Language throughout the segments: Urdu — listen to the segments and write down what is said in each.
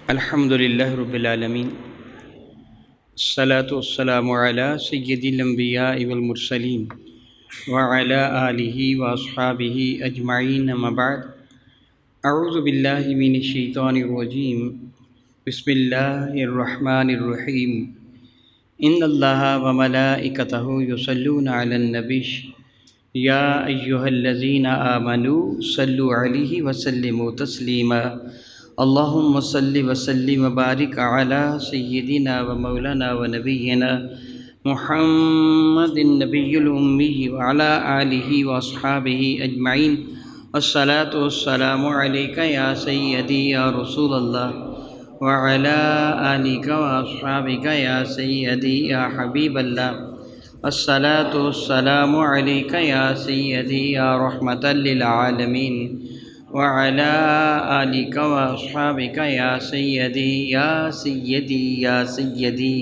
الحمد للہ رب العالمین الصلاۃ والسلام علی سید الانبیاء والمرسلین وعلی آلہ واصحابہ اجمعین اما بعد اعوذ باللہ من الشیطان الرجیم بسم اللہ الرحمن الرحیم ان اللہ وملائکتہ یصلون علی النبی یا ایہا الذین آمنوا صلوا علیہ وسلموا تسلیما اللہم صلی وسلم وبارک علی سیدنا و مولانا و نبینا محمد النبی الامی وعلی آلہ و اصحابہ اجمعین الصلاۃ والسلام علیک یا سیدی یا رسول اللہ وعلی آلک و اصحابک یا سیدی یا حبیب اللہ الصلاۃ والسلام علیک یا سیدی یا رحمۃ للعالمین وعلی آلک و اصحابک یا سیدی یا سیدی یا سیدی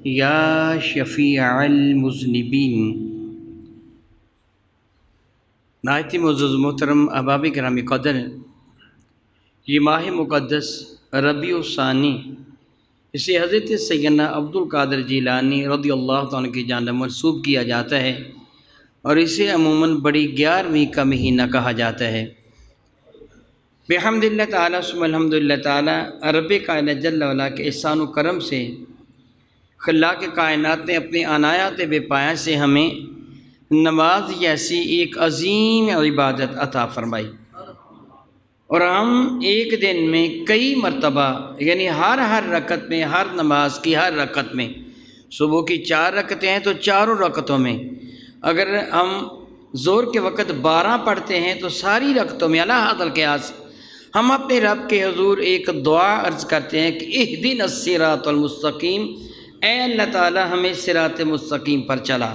یا شفیع المذنبین۔ نہایت معزز محترم احباب کرام قدر، یہ ماہ مقدس ربیع الثانی اسے حضرت سیدنا عبد القادر جیلانی رضی اللہ عنہ کی جانب منسوب کیا جاتا ہے اور اسے عموماً بڑی 11ویں کا مہینہ کہا جاتا ہے۔ بحمد اللہ تعالیٰ ثم الحمد للہ تعالیٰ رب کائنات جل وعلا کے احسان و کرم سے خلاق کائنات نے اپنے عنایات بے پایہ سے ہمیں نماز جیسی ایک عظیم عبادت عطا فرمائی، اور ہم ایک دن میں کئی مرتبہ یعنی ہر رکعت میں، ہر نماز کی ہر رکعت میں، صبح کی 4 رکعتیں ہیں تو چاروں رکعتوں میں، اگر ہم ظہر کے وقت 12 پڑھتے ہیں تو ساری رکعتوں میں علی حد القیاس ہم اپنے رب کے حضور ایک دعا عرض کرتے ہیں کہ اہدنا الصراط المستقیم، اے اللہ تعالی ہمیں صراط مستقیم پر چلا۔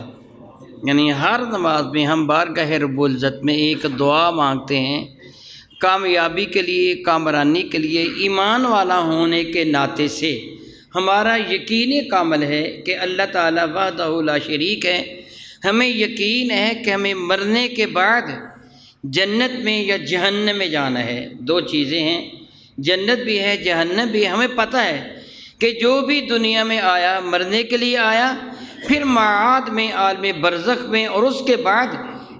یعنی ہر نماز میں ہم بارگاہ رب العزت میں ایک دعا مانگتے ہیں کامیابی کے لیے، کامرانی کے لیے۔ ایمان والا ہونے کے ناطے سے ہمارا یقین کامل ہے کہ اللہ تعالی وحدہ لا شریک ہے۔ ہمیں یقین ہے کہ ہمیں مرنے کے بعد جنت میں یا جہنم میں جانا ہے۔ 2 چیزیں ہیں، جنت بھی ہے، جہنم بھی ہے۔ ہمیں پتہ ہے کہ جو بھی دنیا میں آیا مرنے کے لیے آیا، پھر معاد میں، عالم برزخ میں، اور اس کے بعد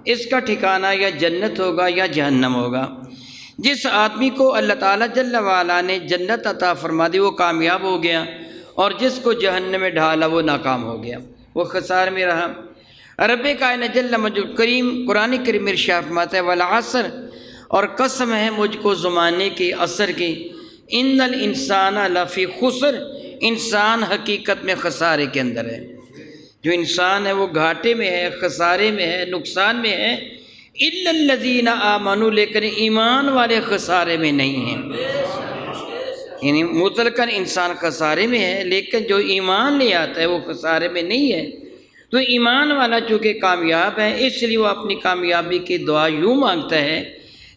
اس کا ٹھکانہ یا جنت ہوگا یا جہنم ہوگا۔ جس آدمی کو اللہ تعالیٰ جل وعلا نے جنت عطا فرما دی وہ کامیاب ہو گیا، اور جس کو جہنم میں ڈھالا وہ ناکام ہو گیا، وہ خسارے میں رہا۔ رب کائنات جل مجد کریم قرآن کریم ارشاد فرماتا ہے والعصر، اور قسم ہے مجھ کو زمانے کے عصر کی، ان الانسان لفی خسر، انسان حقیقت میں خسارے کے اندر ہے۔ جو انسان ہے وہ گھاٹے میں ہے، خسارے میں ہے، نقصان میں ہے۔ الا الذین آمنوا، لیکن ایمان والے خسارے میں نہیں ہیں۔ یعنی مطلقاً انسان خسارے میں ہے، لیکن جو ایمان لے آتا ہے وہ خسارے میں نہیں ہے۔ تو ایمان والا چونکہ کامیاب ہے، اس لیے وہ اپنی کامیابی کی دعا یوں مانگتا ہے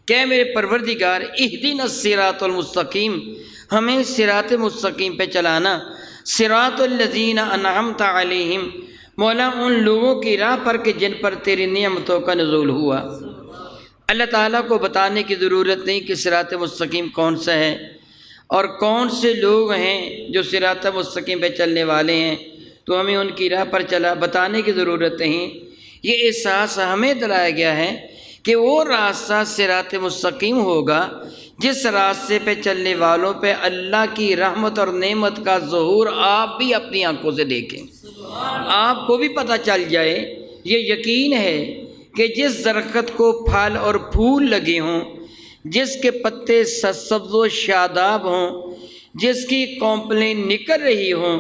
کہ میرے پروردگار اہدنا الصراط المستقیم، ہمیں صراط مستقیم پہ چلانا۔ صراط الذین انعمت علیہم، مولا ان لوگوں کی راہ پر کہ جن پر تیری نعمتوں کا نزول ہوا۔ اللہ تعالیٰ کو بتانے کی ضرورت نہیں کہ صراط مستقیم کون سا ہے اور کون سے لوگ ہیں جو صراط مستقیم پہ چلنے والے ہیں، تو ہمیں ان کی راہ پر بتانے کی ضرورت نہیں۔ یہ احساس ہمیں دلایا گیا ہے کہ وہ راستہ صراط مستقیم ہوگا جس راستے پہ چلنے والوں پہ اللہ کی رحمت اور نعمت کا ظہور آپ بھی اپنی آنکھوں سے دیکھیں، آپ کو بھی پتہ چل جائے۔ یہ یقین ہے کہ جس درخت کو پھل اور پھول لگے ہوں، جس کے پتے سبز و شاداب ہوں، جس کی کونپلیں نکل رہی ہوں،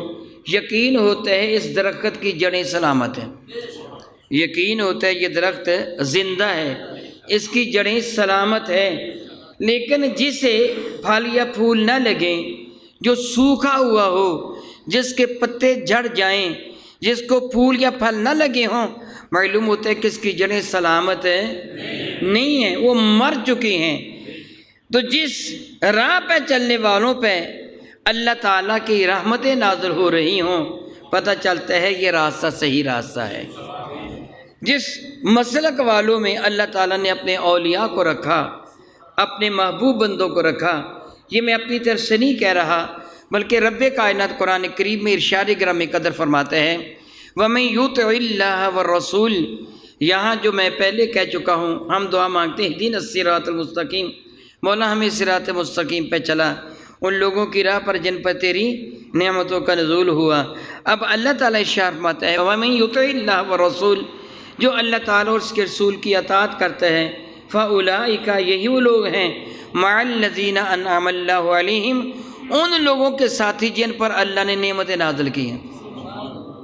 یقین ہوتا ہے اس درخت کی جڑیں سلامت ہیں، یقین ہوتا ہے یہ درخت زندہ ہے، اس کی جڑیں سلامت ہیں۔ لیکن جسے پھل یا پھول نہ لگیں، جو سوکھا ہوا ہو، جس کے پتے جھڑ جائیں، جس کو پھول یا پھل نہ لگے ہوں، معلوم ہوتا ہے کہ اس کی جڑیں سلامت ہیں نہیں ہیں، وہ مر چکی ہیں۔ تو جس راہ پہ چلنے والوں پہ اللہ تعالیٰ کی رحمتیں نازل ہو رہی ہوں، پتہ چلتا ہے یہ راستہ صحیح راستہ ہے۔ جس مسلک والوں میں اللہ تعالیٰ نے اپنے اولیاء کو رکھا، اپنے محبوب بندوں کو رکھا، یہ میں اپنی طرف سے نہیں کہہ رہا، بلکہ رب کائنات قرآن کریم میں ارشاد گرامی قدر فرماتے ہیں وَمَن يُطِعِ اللَّهَ وَالرَّسُولَ، یہاں جو میں پہلے کہہ چکا ہوں، ہم دعا مانگتے ہیں اہدنا الصراط المستقیم، مولا ہمیں صراط مستقیم پہ چلا، ان لوگوں کی راہ پر جن پر تیری نعمتوں کا نزول ہوا۔ اب اللہ تعالیٰ ارشاد فرماتا ہے وَمَن يُطِعِ اللَّهَ وَالرَّسُولَ، جو اللہ تعالیٰ اور اس کے رسول کی اطاعت کرتے ہیں، فَأُولَٰئِکَ، یہی وہ لوگ ہیں، مَعَ الَّذِينَ أَنْعَمَ اللَّهُ عَلَيْهِمْ، ان لوگوں کے ساتھی جن پر اللہ نے نعمتیں نازل کی ہیں،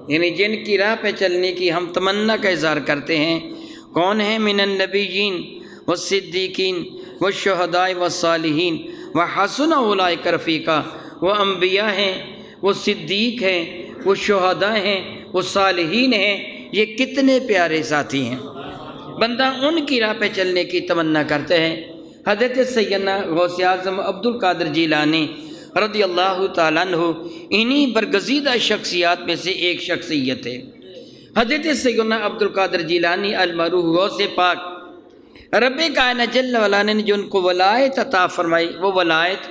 یعنی جن کی راہ پہ چلنے کی ہم تمنا کا اظہار کرتے ہیں۔ کون ہیں؟ من النبیین والصدیقین والشہداء والصالحین وحسن اولئک رفیقا، وہ انبیاء ہیں، وہ صدیق ہیں، وہ شہداء ہیں، وہ صالحین ہیں، یہ کتنے پیارے ساتھی ہیں۔ بندہ ان کی راہ پہ چلنے کی تمنا کرتے ہیں۔ حضرت سیدنا غوث اعظم عبد القادر جیلانی رضی اللہ تعالیٰ عنہ انہی برگزیدہ شخصیات میں سے ایک شخصیت ہے۔ حضرت سیدنا عبد القادر جیلانی المعروف غوث پاک، رب کائنات جل وعلا نے جو ان کو ولایت عطا فرمائی، وہ ولایت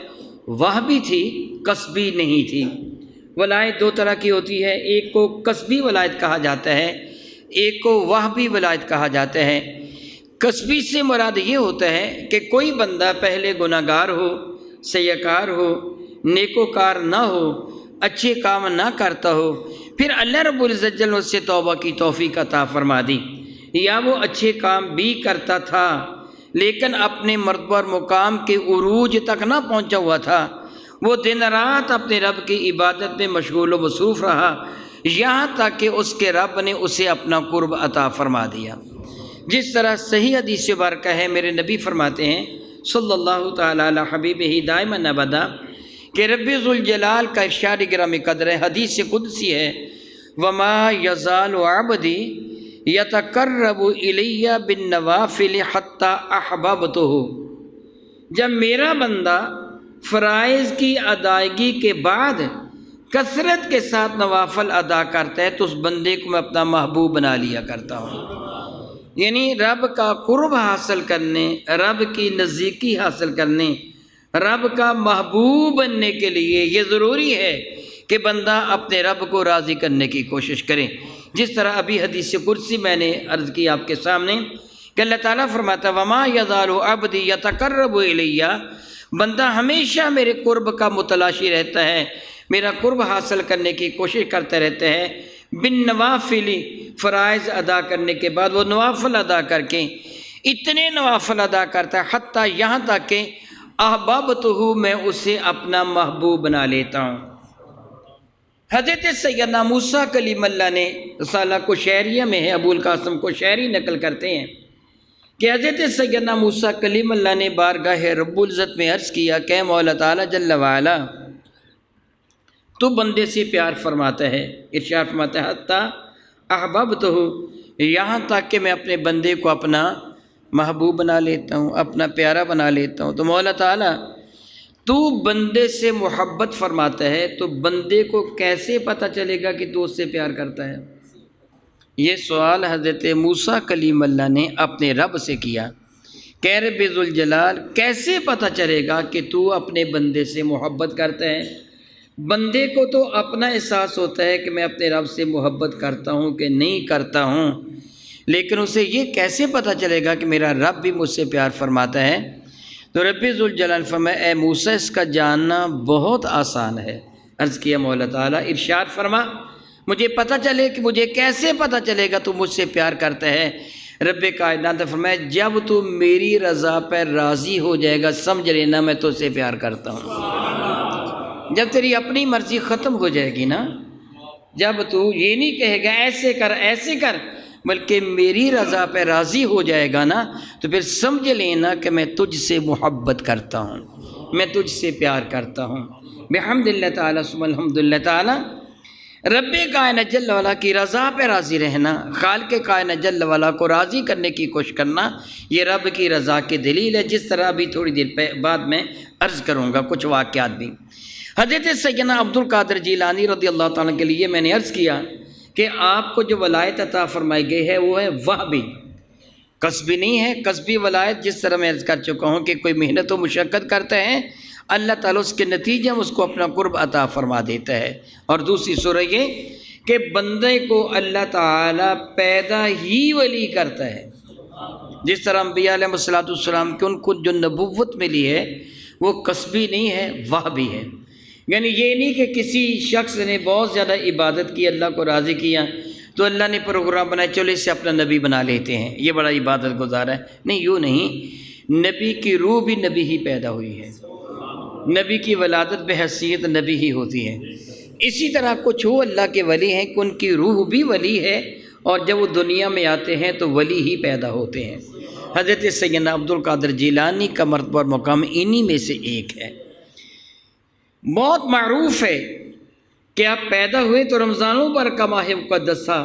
وہبی تھی، قصبی نہیں تھی۔ ولایت دو طرح کی ہوتی ہے، ایک کو قصبی ولایت کہا جاتا ہے، ایک کو وہبی ولایت کہا جاتا ہے۔ قصبی سے مراد یہ ہوتا ہے کہ کوئی بندہ پہلے گناہ گار ہو، سیاکار ہو، نیکوکار نہ ہو، اچھے کام نہ کرتا ہو، پھر اللہ رب العزت جل اس سے توبہ کی توفیق عطا فرما دی، یا وہ اچھے کام بھی کرتا تھا لیکن اپنے مرتبہ اور مقام کے عروج تک نہ پہنچا ہوا تھا، وہ دن رات اپنے رب کی عبادت میں مشغول و مصروف رہا، یہاں تک کہ اس کے رب نے اسے اپنا قرب عطا فرما دیا۔ جس طرح صحیح حدیث مبارکہ ہے، میرے نبی فرماتے ہیں صلی اللہ تعالیٰ علی حبیبہ دائما ابدا کہ رب ذوالجلال کا ارشاد گرامی قدر ہے، حدیث قدسی ہے، وما یزال عبدی یتقرب الی بالنوافل حتی احببتہ، جب میرا بندہ فرائض کی ادائیگی کے بعد کثرت کے ساتھ نوافل ادا کرتا ہے تو اس بندے کو میں اپنا محبوب بنا لیا کرتا ہوں۔ یعنی رب کا قرب حاصل کرنے، رب کی نزدیکی حاصل کرنے، رب کا محبوب بننے کے لیے یہ ضروری ہے کہ بندہ اپنے رب کو راضی کرنے کی کوشش کرے۔ جس طرح ابھی حدیث قدسی میں نے عرض کی آپ کے سامنے کہ اللہ تعالیٰ فرماتا ہے وما یزال عبدی یتقرب الی، بندہ ہمیشہ میرے قرب کا متلاشی رہتا ہے، میرا قرب حاصل کرنے کی کوشش کرتا رہتا ہے، بالنوافل، فرائض ادا کرنے کے بعد وہ نوافل ادا کر کے اتنے نوافل ادا کرتا ہے حتیٰ یہاں تک کہ احببتہ، میں اسے اپنا محبوب بنا لیتا ہوں۔ حضرت سیدنا موسیٰ کلیم اللہ نے رسالہ کوشیریہ میں ہے، ابو القاسم کوشیری نقل کرتے ہیں کہ حضرت سیدنا موسیٰ کلیم اللہ نے بارگاہ رب العزت میں عرض کیا کہ مولا تعالیٰ جل وعلا تو بندے سے پیار فرماتا ہے، ارشاد فرماتا ہے حتیٰ احببتہ، یہاں تک کہ میں اپنے بندے کو اپنا محبوب بنا لیتا ہوں، اپنا پیارا بنا لیتا ہوں۔ تو مولا تعالیٰ تو بندے سے محبت فرماتا ہے تو بندے کو کیسے پتہ چلے گا کہ تو اس سے پیار کرتا ہے؟ یہ سوال حضرت موسیٰ کلیم اللہ نے اپنے رب سے کیا کہ رب ذوالجلال کیسے پتہ چلے گا کہ تو اپنے بندے سے محبت کرتا ہے؟ بندے کو تو اپنا احساس ہوتا ہے کہ میں اپنے رب سے محبت کرتا ہوں کہ نہیں کرتا ہوں، لیکن اسے یہ کیسے پتہ چلے گا کہ میرا رب بھی مجھ سے پیار فرماتا ہے؟ تو رب ذوالجلال فرمایا اے موسیٰ اس کا جاننا بہت آسان ہے۔ عرض کیا مولا تعالیٰ ارشاد فرما مجھے پتہ چلے کہ مجھے کیسے پتہ چلے گا تو مجھ سے پیار کرتا ہے؟ رب کائنات نے فرمایا جب تو میری رضا پر راضی ہو جائے گا سمجھ لینا میں تجھ سے پیار کرتا ہوں۔ جب تیری اپنی مرضی ختم ہو جائے گی نا، جب تو یہ نہیں کہے گا ایسے کر ایسے کر، بلکہ میری رضا پہ راضی ہو جائے گا نا، تو پھر سمجھ لینا کہ میں تجھ سے محبت کرتا ہوں، میں تجھ سے پیار کرتا ہوں۔ بحمد اللہ تعالیٰ ثم الحمد للہ تعالیٰ، رب کائنات جل وعلا کی رضا پہ راضی رہنا، خالق کائنات جل وعلا کو راضی کرنے کی کوشش کرنا، یہ رب کی رضا کی دلیل ہے، جس طرح ابھی تھوڑی دیر بعد میں عرض کروں گا کچھ واقعات بھی۔ حضرت سیدنا عبد القادر جیلانی رضی اللہ تعالیٰ کے لیے میں نے عرض کیا کہ آپ کو جو ولایت عطا فرمائی گئی ہے وہ ہے وہبی، قصبی نہیں ہے۔ قصبی ولایت جس طرح میں عرض کر چکا ہوں کہ کوئی محنت و مشقت کرتے ہیں، اللہ تعالیٰ اس کے نتیجے میں اس کو اپنا قرب عطا فرما دیتا ہے۔ اور دوسری صورت یہ کہ بندے کو اللہ تعالیٰ پیدا ہی ولی کرتا ہے، جس طرح انبیاء علیہ السلام کے ان کو جو نبوت ملی ہے وہ قصبی نہیں ہے، وہبی ہے۔ یعنی یہ نہیں کہ کسی شخص نے بہت زیادہ عبادت کی، اللہ کو راضی کیا تو اللہ نے پروگرام بنایا چلو اس سے اپنا نبی بنا لیتے ہیں، یہ بڑا عبادت گزار ہے۔ نہیں، یوں نہیں، نبی کی روح بھی نبی ہی پیدا ہوئی ہے، نبی کی ولادت بحیثیت نبی ہی ہوتی ہے۔ اسی طرح کچھ وہ اللہ کے ولی ہیں کہ ان کی روح بھی ولی ہے، اور جب وہ دنیا میں آتے ہیں تو ولی ہی پیدا ہوتے ہیں۔ حضرت سیدنا عبد القادر جیلانی کا مرتبہ اور مقام انہی میں سے ایک ہے۔ بہت معروف ہے کہ آپ پیدا ہوئے تو رمضان المبارک کا ماہ مقدس تھا۔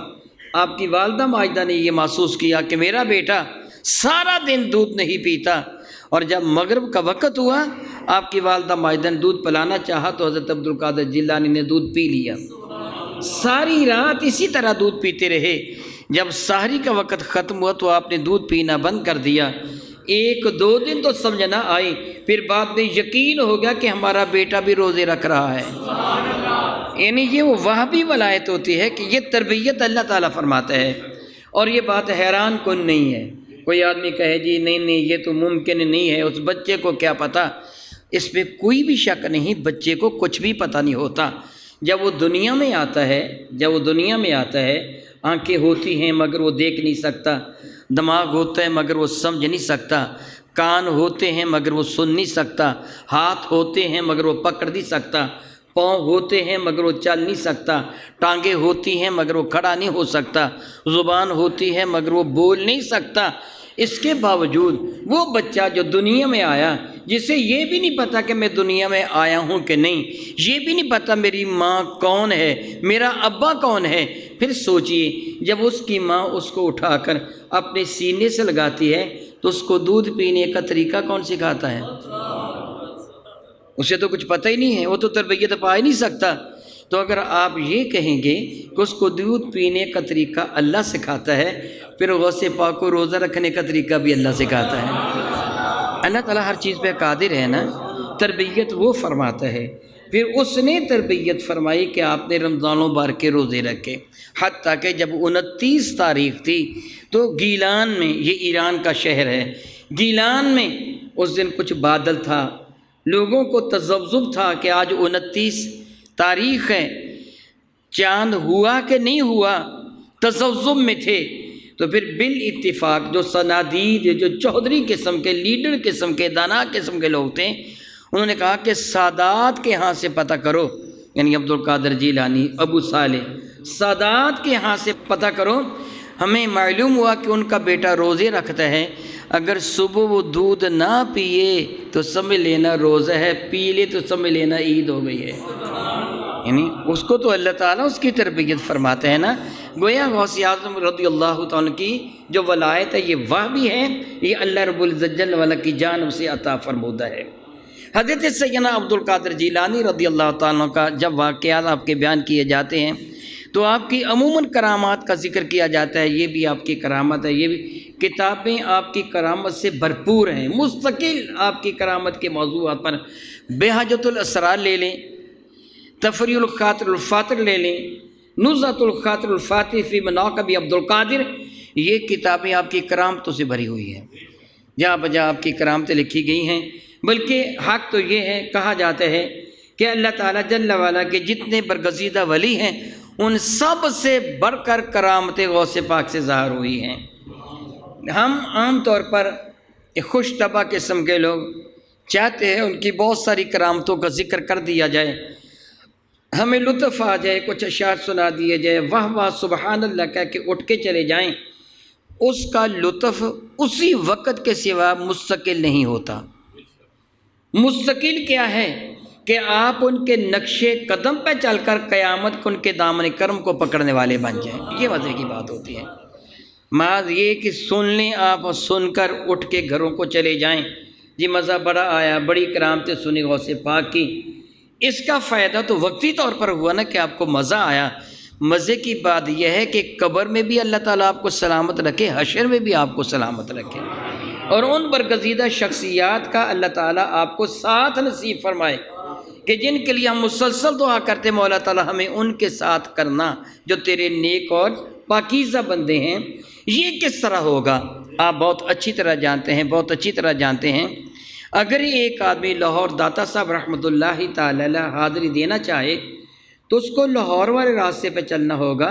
آپ کی والدہ ماجدہ نے یہ محسوس کیا کہ میرا بیٹا سارا دن دودھ نہیں پیتا، اور جب مغرب کا وقت ہوا آپ کی والدہ ماجدہ نے دودھ پلانا چاہا تو حضرت عبد القادر جیلانی نے دودھ پی لیا، ساری رات اسی طرح دودھ پیتے رہے۔ جب سحری کا وقت ختم ہوا تو آپ نے دودھ پینا بند کر دیا۔ ایک دو دن تو سمجھ نہ آئی، پھر بعد میں یقین ہو گیا کہ ہمارا بیٹا بھی روزے رکھ رہا ہے۔ یعنی یہ وہ وہابی ولایت ہوتی ہے کہ یہ تربیت اللہ تعالیٰ فرماتا ہے، اور یہ بات حیران کن نہیں ہے۔ کوئی آدمی کہے جی نہیں یہ تو ممکن نہیں ہے، اس بچے کو کیا پتہ، اس پہ کوئی بھی شک نہیں، بچے کو کچھ بھی پتہ نہیں ہوتا۔ جب وہ دنیا میں آتا ہے، آنکھیں ہوتی ہیں مگر وہ دیکھ نہیں سکتا، دماغ ہوتا ہے مگر وہ سمجھ نہیں سکتا، کان ہوتے ہیں مگر وہ سن نہیں سکتا، ہاتھ ہوتے ہیں مگر وہ پکڑ نہیں سکتا، پاؤں ہوتے ہیں مگر وہ چل نہیں سکتا، ٹانگیں ہوتی ہیں مگر وہ کھڑا نہیں ہو سکتا، زبان ہوتی ہے مگر وہ بول نہیں سکتا۔ اس کے باوجود وہ بچہ جو دنیا میں آیا، جسے یہ بھی نہیں پتہ کہ میں دنیا میں آیا ہوں کہ نہیں، یہ بھی نہیں پتہ میری ماں کون ہے، میرا ابا کون ہے، پھر سوچئے جب اس کی ماں اس کو اٹھا کر اپنے سینے سے لگاتی ہے تو اس کو دودھ پینے کا طریقہ کون سکھاتا ہے؟ اسے تو کچھ پتہ ہی نہیں ہے، وہ تو تربیت پا ہی نہیں سکتا۔ تو اگر آپ یہ کہیں گے کہ اس کو دودھ پینے کا طریقہ اللہ سکھاتا ہے، پھر غوث پاک کو روزہ رکھنے کا طریقہ بھی اللہ سکھاتا ہے۔ اللہ تعالیٰ ہر چیز پہ قادر ہے نا، تربیت وہ فرماتا ہے۔ پھر اس نے تربیت فرمائی کہ آپ نے رمضان المبارک کے روزے رکھے، حتیٰ کہ جب 29 تاریخ تھی تو گیلان میں، یہ ایران کا شہر ہے، گیلان میں اس دن کچھ بادل تھا، لوگوں کو تذبذب تھا کہ آج 29 تاریخ ہے، چاند ہوا کہ نہیں ہوا، تذبذب میں تھے۔ تو پھر بالاتفاق جو صنادید، جو چودھری قسم کے، لیڈر قسم کے، دانا قسم کے لوگ تھے، انہوں نے کہا کہ سادات کے ہاں سے پتہ کرو، یعنی عبد القادر جیلانی، ابو صالح، سادات کے ہاں سے پتہ کرو، ہمیں معلوم ہوا کہ ان کا بیٹا روزے رکھتا ہے، اگر صبح وہ دودھ نہ پیے تو سمجھ لینا روزہ ہے، پی لے تو سمجھ لینا عید ہو گئی ہے۔ یعنی اس کو تو اللہ تعالیٰ اس کی تربیت فرماتے ہیں نا۔ گویا غوث اعظم رضی اللہ تعالیٰ کی جو ولایت ہے یہ وہ بھی ہے، یہ اللہ رب العزت جل وعلا کی جانب سے عطا فرمودہ ہے۔ حضرت سیدنا عبد القادر جیلانی رضی اللہ تعالیٰ کا جب واقعات آپ کے بیان کیے جاتے ہیں تو آپ کی عموماً کرامات کا ذکر کیا جاتا ہے، یہ بھی آپ کی کرامت ہے، یہ بھی کتابیں آپ کی کرامت سے بھرپور ہیں، مستقل آپ کی کرامت کے موضوعات پر بہجت الاسرار لے لیں، تفریح الخاطر الفاتر لے لیں، نزہۃ الخاطر الفاتح فی مناقب عبد القادر، یہ کتابیں آپ کی کرامتوں سے بھری ہوئی ہیں، جہاں بجا آپ کی کرامتیں لکھی گئی ہیں۔ بلکہ حق تو یہ ہے، کہا جاتا ہے کہ اللہ تعالیٰ جل وعلا کے جتنے برگزیدہ ولی ہیں ان سب سے بڑھ کر کرامتیں غوث پاک سے ظاہر ہوئی ہیں۔ ہم عام طور پر خوش طبع قسم کے لوگ چاہتے ہیں ان کی بہت ساری کرامتوں کا ذکر کر دیا جائے، ہمیں لطف آ جائے، کچھ اشعار سنا دیے جائے، واہ واہ سبحان اللہ کہہ کے اٹھ کے چلے جائیں، اس کا لطف اسی وقت کے سوا مستقل نہیں ہوتا۔ مستقل کیا ہے کہ آپ ان کے نقش قدم پہ چل کر قیامت کو ان کے دامن کرم کو پکڑنے والے بن جائیں، یہ مزے کی بات ہوتی ہے۔ محض یہ کہ سن لیں آپ، سن کر اٹھ کے گھروں کو چلے جائیں، جی مزہ بڑا آیا، بڑی کرامتیں سنی غوث پاک کی، اس کا فائدہ تو وقتی طور پر ہوا نا کہ آپ کو مزہ آیا۔ مزے کی بات یہ ہے کہ قبر میں بھی اللہ تعالیٰ آپ کو سلامت رکھے، حشر میں بھی آپ کو سلامت رکھے۔ اور ان برگزیدہ شخصیات کا اللہ تعالیٰ آپ کو ساتھ نصیب فرمائے کہ جن کے لیے ہم مسلسل دعا کرتے مولا تعالیٰ ہمیں ان کے ساتھ کرنا جو تیرے نیک اور پاکیزہ بندے ہیں۔ یہ کس طرح ہوگا آپ بہت اچھی طرح جانتے ہیں اگر ایک آدمی لاہور داتا صاحب رحمۃ اللہ تعالی علیہ حاضری دینا چاہے تو اس کو لاہور والے راستے پہ چلنا ہوگا،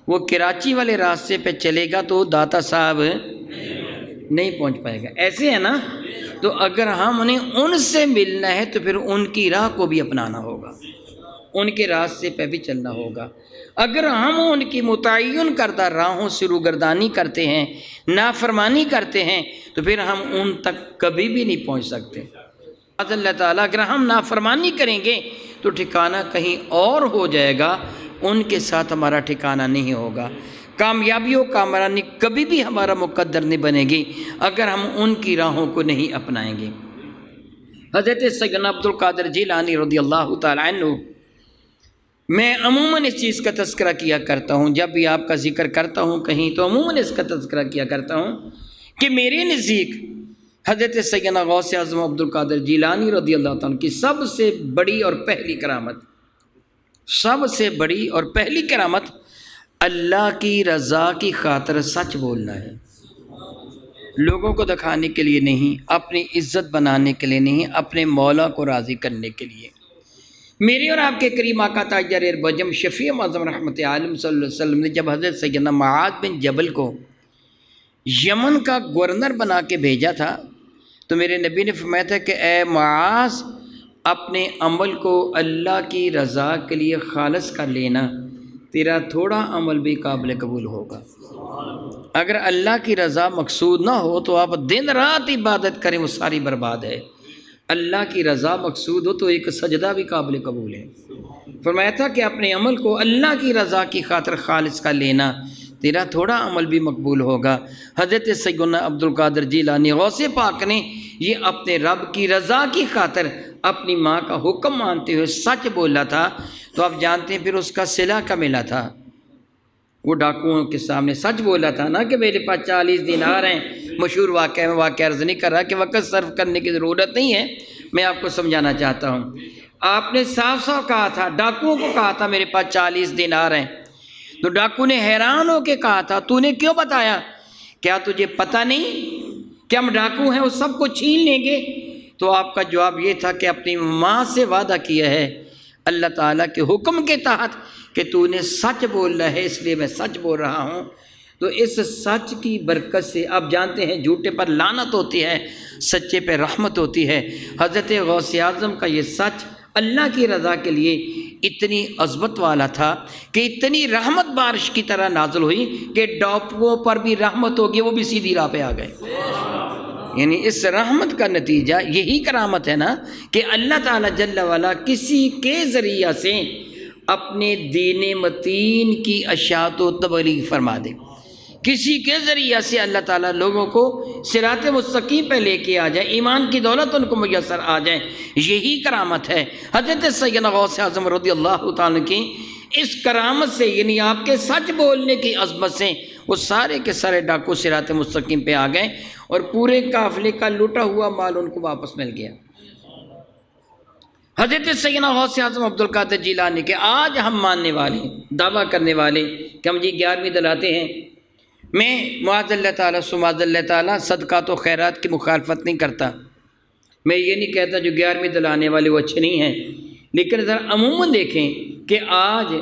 وہ کراچی والے راستے پہ چلے گا تو داتا صاحب نہیں پہنچ پائے گا، ایسے ہے نا؟ تو اگر ہم انہیں ان سے ملنا ہے تو پھر ان کی راہ کو بھی اپنانا ہوگا، ان کے راستے پہ بھی چلنا ہوگا۔ اگر ہم ان کی متعین کردہ راہوں سے روگردانی کرتے ہیں، نافرمانی کرتے ہیں، تو پھر ہم ان تک کبھی بھی نہیں پہنچ سکتے۔ اللہ تعالیٰ اگر ہم نافرمانی کریں گے تو ٹھکانہ کہیں اور ہو جائے گا، ان کے ساتھ ہمارا ٹھکانہ نہیں ہوگا۔ کامیابی و کامرانی کبھی بھی ہمارا مقدر نہیں بنے گی اگر ہم ان کی راہوں کو نہیں اپنائیں گے۔ حضرت سیدنا عبد القادر جیلانی رضی اللہ تعالیٰ عنہ، میں عموماً اس چیز کا تذکرہ کیا کرتا ہوں، جب بھی آپ کا ذکر کرتا ہوں کہیں تو عموماً اس کا تذکرہ کیا کرتا ہوں کہ میرے نزدیک حضرت سیدنا غوث اعظم عبد القادر جیلانی رضی اللہ تعالیٰ کی سب سے بڑی اور پہلی کرامت اللہ کی رضا کی خاطر سچ بولنا ہے، لوگوں کو دکھانے کے لیے نہیں، اپنی عزت بنانے کے لیے نہیں، اپنے مولا کو راضی کرنے کے لیے۔ میرے اور آپ کے کریم آقا تاجر بجم شفیع معظم رحمت عالم صلی اللہ علیہ وسلم نے جب حضرت سیدنا معاذ بن جبل کو یمن کا گورنر بنا کے بھیجا تھا تو میرے نبی نے فرمایا تھا کہ اے معاذ، اپنے عمل کو اللہ کی رضا کے لیے خالص کر لینا، تیرا تھوڑا عمل بھی قابل قبول ہوگا۔ اگر اللہ کی رضا مقصود نہ ہو تو آپ دن رات عبادت کریں، وہ ساری برباد ہے۔ اللہ کی رضا مقصود ہو تو ایک سجدہ بھی قابل قبول ہے۔ فرمایا تھا کہ اپنے عمل کو اللہ کی رضا کی خاطر خالص کر لینا، تیرا تھوڑا عمل بھی مقبول ہوگا۔ حضرت سیدنا عبد القادر جیلانی غوث پاک نے یہ اپنے رب کی رضا کی خاطر اپنی ماں کا حکم مانتے ہوئے سچ بولا تھا، تو آپ جانتے ہیں پھر اس کا صلہ کا ملا تھا۔ وہ ڈاکوؤں کے سامنے سچ بولا تھا نا کہ میرے پاس 40 دینار ہیں، مشہور واقعہ میں واقعہ عرض نہیں کر رہا کہ وقت صرف کرنے کی ضرورت نہیں ہے، میں آپ کو سمجھانا چاہتا ہوں۔ آپ نے صاف صاف کہا تھا، ڈاکوؤں کو کہا تھا میرے پاس 40 دینار ہیں، تو ڈاکو نے حیران ہو کے کہا تھا تو نے کیوں بتایا؟ کیا تجھے پتہ نہیں کہ ہم ڈاکو ہیں، وہ سب کو چھین لیں گے؟ تو آپ کا جواب یہ تھا کہ اپنی ماں سے وعدہ کیا ہے اللہ تعالیٰ کے حکم کے تحت کہ تو نے سچ بولنا ہے، اس لیے میں سچ بول رہا ہوں۔ تو اس سچ کی برکت سے آپ جانتے ہیں جھوٹے پر لعنت ہوتی ہے، سچے پہ رحمت ہوتی ہے۔ حضرت غوث اعظم کا یہ سچ اللہ کی رضا کے لیے اتنی عظمت والا تھا کہ اتنی رحمت بارش کی طرح نازل ہوئی کہ ڈاکوؤں پر بھی رحمت ہوگی، وہ بھی سیدھی راہ پہ آ گئے۔ یعنی اس رحمت کا نتیجہ یہی کرامت ہے نا کہ اللہ تعالیٰ جل وعلا کسی کے ذریعہ سے اپنے دین متین کی اشاعت و تبلیغ فرما دے، کسی کے ذریعہ سے اللہ تعالیٰ لوگوں کو صراط مستقیم پہ لے کے آ جائے، ایمان کی دولت ان کو میسر آ جائے، یہی کرامت ہے۔ حضرت سیدنا غوث اعظم رضی اللہ تعالیٰ کی اس کرامت سے، یعنی آپ کے سچ بولنے کی عظمت سے، وہ سارے کے سارے ڈاکو صراط مستقیم پہ آ گئے اور پورے قافلے کا لوٹا ہوا مال ان کو واپس مل گیا۔ حضرت سیدنا غوث اعظم عبد القادر جیلانی کے آج ہم ماننے والے، دعویٰ کرنے والے کہ ہم 11ویں دلاتے ہیں، میں معاذ اللہ تعالیٰ سماذ اللہ تعالیٰ صدقات و خیرات کی مخالفت نہیں کرتا، میں یہ نہیں کہتا جو 11ویں دلانے والے وہ اچھے نہیں ہیں، لیکن ذرا عموماً دیکھیں کہ آج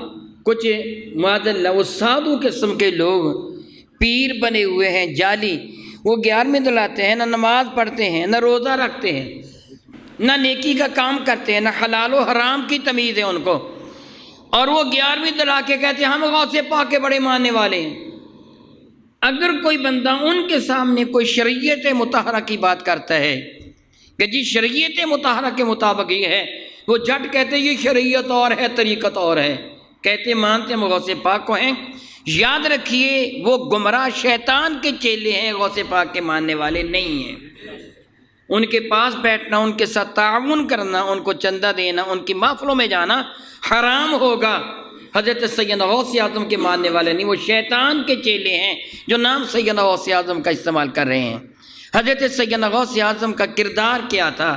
کچھ معاذ اللہ وہ سادھو قسم کے لوگ پیر بنے ہوئے ہیں جعلی، وہ 11ویں دلاتے ہیں، نہ نماز پڑھتے ہیں، نہ روزہ رکھتے ہیں، نہ نیکی کا کام کرتے ہیں، نہ حلال و حرام کی تمیز ہے ان کو، اور وہ 11ویں دلا کے کہتے ہیں ہم غوث پاک کے بڑے ماننے والے ہیں۔ اگر کوئی بندہ ان کے سامنے کوئی شریعت مطہرہ کی بات کرتا ہے کہ جی شریعت مطہرہ کے مطابق یہ ہے، وہ جھٹ کہتے ہیں یہ شریعت اور ہے، طریقت اور ہے، کہتے مانتے ہم غوث پاک کو ہیں۔ یاد رکھیے وہ گمراہ شیطان کے چیلے ہیں، غوث پاک کے ماننے والے نہیں ہیں۔ ان کے پاس بیٹھنا، ان کے ساتھ تعاون کرنا، ان کو چندہ دینا، ان کی محفلوں میں جانا حرام ہوگا۔ حضرت سیدنا غوث اعظم کے ماننے والے نہیں، وہ شیطان کے چیلے ہیں جو نام سیدنا غوث اعظم کا استعمال کر رہے ہیں۔ حضرت سیدنا غوث اعظم کا کردار کیا تھا؟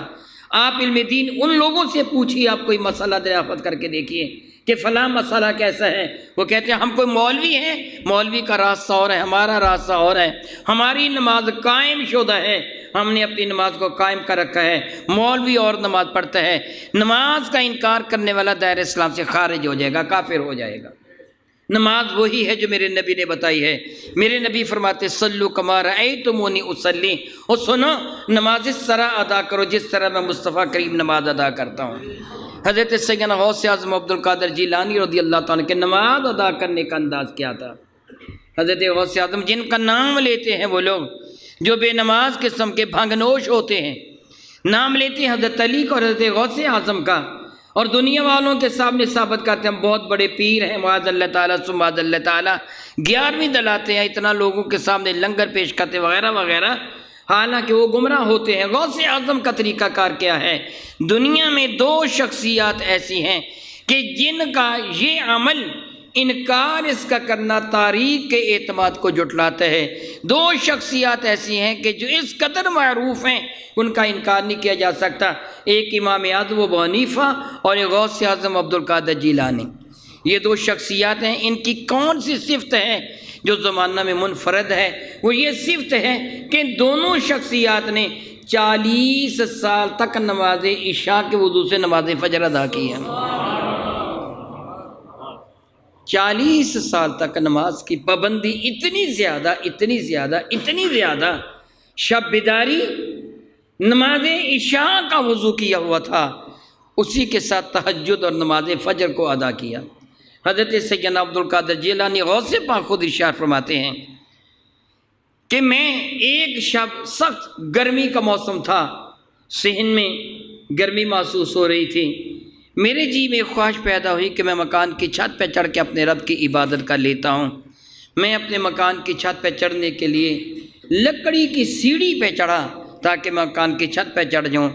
آپ علم دین ان لوگوں سے پوچھیے، آپ کوئی مسئلہ دریافت کر کے دیکھیے کہ فلاں مسئلہ کیسا ہے، وہ کہتے ہیں ہم کوئی مولوی ہیں، مولوی کا راستہ اور ہے، ہمارا راستہ اور ہے، ہماری نماز قائم شدہ ہے، ہم نے اپنی نماز کو قائم کر رکھا ہے، مولوی اور نماز پڑھتا ہے۔ نماز کا انکار کرنے والا دائرہ اسلام سے خارج ہو جائے گا، کافر ہو جائے گا۔ نماز وہی ہے جو میرے نبی نے بتائی ہے۔ میرے نبی فرماتے صلو کما رأیتمونی اصلی، اور سنو نماز اس طرح ادا کرو جس طرح میں مصطفیٰ کریم نماز ادا کرتا ہوں۔ حضرت سیدنا غوث اعظم عبد القادر جیلانی رضی اللہ تعالیٰ کے نماز ادا کرنے کا انداز کیا تھا؟ حضرت غوث اعظم جن کا نام لیتے ہیں وہ لوگ جو بے نماز قسم کے بھنگ نوش ہوتے ہیں، نام لیتے ہیں حضرت علی کا اور حضرت غوث اعظم کا، اور دنیا والوں کے سامنے ثابت کرتے ہیں ہم بہت بڑے پیر ہیں، معاذ اللہ تعالیٰ ثم معاذ اللہ تعالیٰ، 11ویں دلاتے ہیں، اتنا لوگوں کے سامنے لنگر پیش کرتے وغیرہ وغیرہ، حالانکہ وہ گمراہ ہوتے ہیں۔ غوث اعظم کا طریقہ کار کیا ہے؟ دنیا میں 2 شخصیات ایسی ہیں کہ جن کا یہ عمل انکار اس کا کرنا تاریخ کے اعتماد کو جھٹلاتا ہے۔ 2 شخصیات ایسی ہیں کہ جو اس قدر معروف ہیں ان کا انکار نہیں کیا جا سکتا، ایک امام اعظم ابو حنیفہ اور ایک غوث اعظم عبد القادر جیلانی۔ یہ 2 شخصیات ہیں، ان کی کون سی صفت ہے جو زمانہ میں منفرد ہے؟ وہ یہ صفت ہے کہ دونوں شخصیات نے 40 سال تک نماز عشاء کے وضو سے نماز فجر ادا کی ہے۔ 40 سال تک نماز کی پابندی، اتنی زیادہ شب بیداری، نماز عشاء کا وضو کیا ہوا تھا، اسی کے ساتھ تہجد اور نماز فجر کو ادا کیا۔ حضرت سیدنا عبد القادر جیلانی غوث پاک خود ارشاد فرماتے ہیں کہ میں ایک شب، سخت گرمی کا موسم تھا، صحن میں گرمی محسوس ہو رہی تھی، میرے جی میں خواہش پیدا ہوئی کہ میں مکان کی چھت پہ چڑھ کے اپنے رب کی عبادت کر لیتا ہوں۔ میں اپنے مکان کی چھت پہ چڑھنے کے لیے لکڑی کی سیڑھی پہ چڑھا تاکہ میں مکان کی چھت پہ چڑھ جاؤں۔